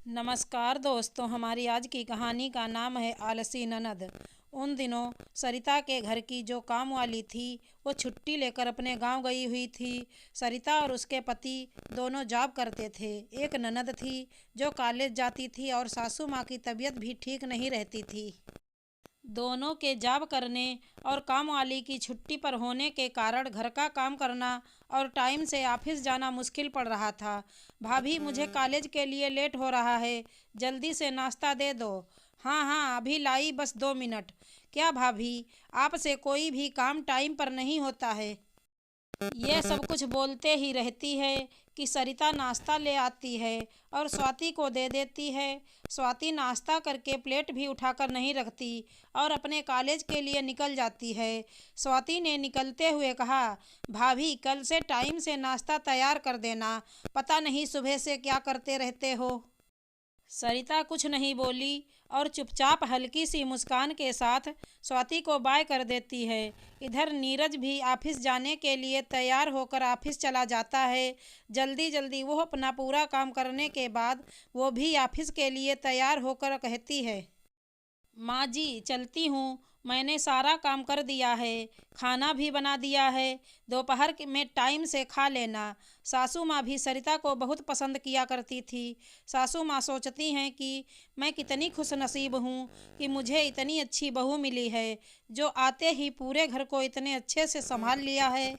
नमस्कार दोस्तों, हमारी आज की कहानी का नाम है आलसी ननद। उन दिनों सरिता के घर की जो काम वाली थी वो छुट्टी लेकर अपने गांव गई हुई थी। सरिता और उसके पति दोनों जॉब करते थे। एक ननद थी जो कॉलेज जाती थी और सासू माँ की तबीयत भी ठीक नहीं रहती थी। दोनों के जॉब करने और काम वाली की छुट्टी पर होने के कारण घर का काम करना और टाइम से ऑफिस जाना मुश्किल पड़ रहा था। भाभी, मुझे कॉलेज के लिए लेट हो रहा है, जल्दी से नाश्ता दे दो। हाँ हाँ, अभी लाई, बस 2 मिनट। क्या भाभी, आपसे कोई भी काम टाइम पर नहीं होता है? ये सब कुछ बोलते ही रहती है कि सरिता नाश्ता ले आती है और स्वाति को दे देती है। स्वाति नाश्ता करके प्लेट भी उठाकर नहीं रखती और अपने कॉलेज के लिए निकल जाती है। स्वाति ने निकलते हुए कहा, भाभी कल से टाइम से नाश्ता तैयार कर देना, पता नहीं सुबह से क्या करते रहते हो। सरिता कुछ नहीं बोली और चुपचाप हल्की सी मुस्कान के साथ स्वाति को बाय कर देती है। इधर नीरज भी ऑफिस जाने के लिए तैयार होकर ऑफिस चला जाता है। जल्दी जल्दी वो अपना पूरा काम करने के बाद वो भी ऑफिस के लिए तैयार होकर कहती है, माँ जी चलती हूँ, मैंने सारा काम कर दिया है, खाना भी बना दिया है, दोपहर में टाइम से खा लेना। सासू माँ भी सरिता को बहुत पसंद किया करती थी। सासू माँ सोचती हैं कि मैं कितनी खुशनसीब हूँ कि मुझे इतनी अच्छी बहू मिली है जो आते ही पूरे घर को इतने अच्छे से संभाल लिया है।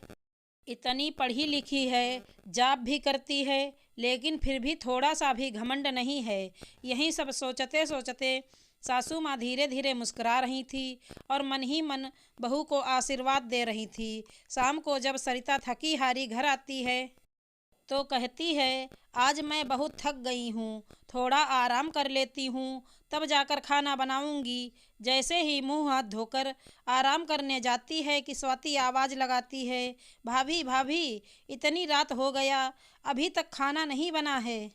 इतनी पढ़ी लिखी है, जॉब भी करती है, लेकिन फिर भी थोड़ा सा भी घमंड नहीं है। यही सब सोचते सोचते सासू माँ धीरे धीरे मुस्कुरा रही थी और मन ही मन बहू को आशीर्वाद दे रही थी। शाम को जब सरिता थकी हारी घर आती है तो कहती है, आज मैं बहुत थक गई हूँ, थोड़ा आराम कर लेती हूँ, तब जाकर खाना बनाऊंगी। जैसे ही मुंह हाथ धोकर आराम करने जाती है कि स्वाति आवाज़ लगाती है, भाभी भाभी, इतनी रात हो गया, अभी तक खाना नहीं बना है,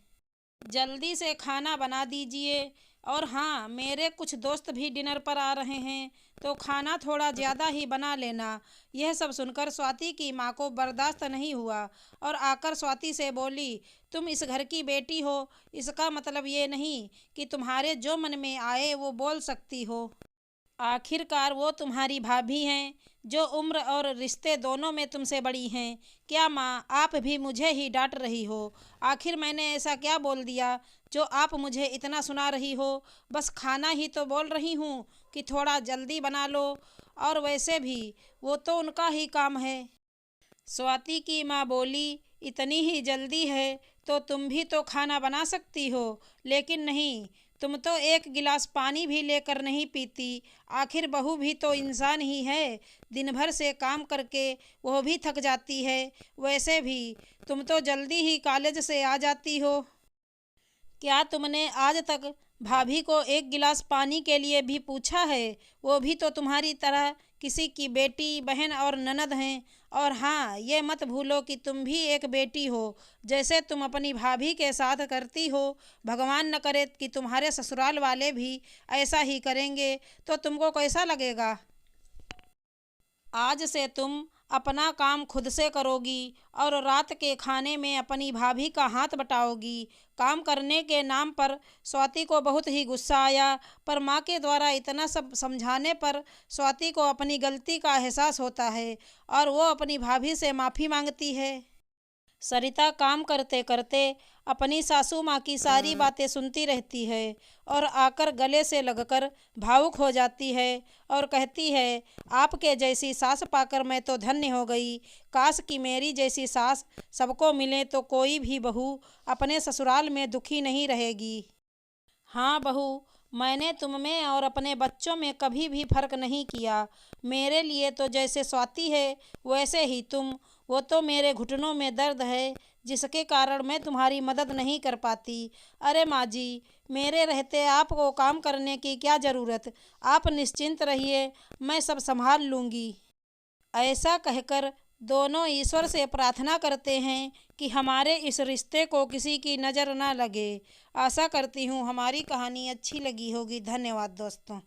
जल्दी से खाना बना दीजिए। और हाँ, मेरे कुछ दोस्त भी डिनर पर आ रहे हैं, तो खाना थोड़ा ज़्यादा ही बना लेना। यह सब सुनकर स्वाति की माँ को बर्दाश्त नहीं हुआ और आकर स्वाति से बोली, तुम इस घर की बेटी हो, इसका मतलब ये नहीं कि तुम्हारे जो मन में आए वो बोल सकती हो। आखिरकार वो तुम्हारी भाभी हैं जो उम्र और रिश्ते दोनों में तुमसे बड़ी हैं। क्या माँ, आप भी मुझे ही डांट रही हो? आखिर मैंने ऐसा क्या बोल दिया जो आप मुझे इतना सुना रही हो? बस खाना ही तो बोल रही हूँ कि थोड़ा जल्दी बना लो, और वैसे भी वो तो उनका ही काम है। स्वाति की माँ बोली, इतनी ही जल्दी है तो तुम भी तो खाना बना सकती हो, लेकिन नहीं, तुम तो एक गिलास पानी भी लेकर नहीं पीती। आखिर बहू भी तो इंसान ही है, दिन भर से काम करके वह भी थक जाती है। वैसे भी तुम तो जल्दी ही कॉलेज से आ जाती हो। क्या तुमने आज तक भाभी को एक गिलास पानी के लिए भी पूछा है? वो भी तो तुम्हारी तरह किसी की बेटी, बहन और ननद हैं। और हाँ, ये मत भूलो कि तुम भी एक बेटी हो। जैसे तुम अपनी भाभी के साथ करती हो, भगवान न करे कि तुम्हारे ससुराल वाले भी ऐसा ही करेंगे तो तुमको कैसा लगेगा? आज से तुम अपना काम खुद से करोगी और रात के खाने में अपनी भाभी का हाथ बटाओगी। काम करने के नाम पर स्वाति को बहुत ही गुस्सा आया, पर माँ के द्वारा इतना सब समझाने पर स्वाति को अपनी गलती का एहसास होता है और वो अपनी भाभी से माफ़ी मांगती है। सरिता काम करते करते अपनी सासू माँ की सारी बातें सुनती रहती है और आकर गले से लगकर भावुक हो जाती है और कहती है, आपके जैसी सास पाकर मैं तो धन्य हो गई। काश कि मेरी जैसी सास सबको मिले तो कोई भी बहू अपने ससुराल में दुखी नहीं रहेगी। हाँ बहू, मैंने तुम में और अपने बच्चों में कभी भी फर्क नहीं किया। मेरे लिए तो जैसे स्वाति है वैसे ही तुम। वो तो मेरे घुटनों में दर्द है जिसके कारण मैं तुम्हारी मदद नहीं कर पाती। अरे माँ जी, मेरे रहते आपको काम करने की क्या ज़रूरत? आप निश्चिंत रहिए, मैं सब संभाल लूँगी। ऐसा कहकर दोनों ईश्वर से प्रार्थना करते हैं कि हमारे इस रिश्ते को किसी की नज़र ना लगे। आशा करती हूँ हमारी कहानी अच्छी लगी होगी। धन्यवाद दोस्तों।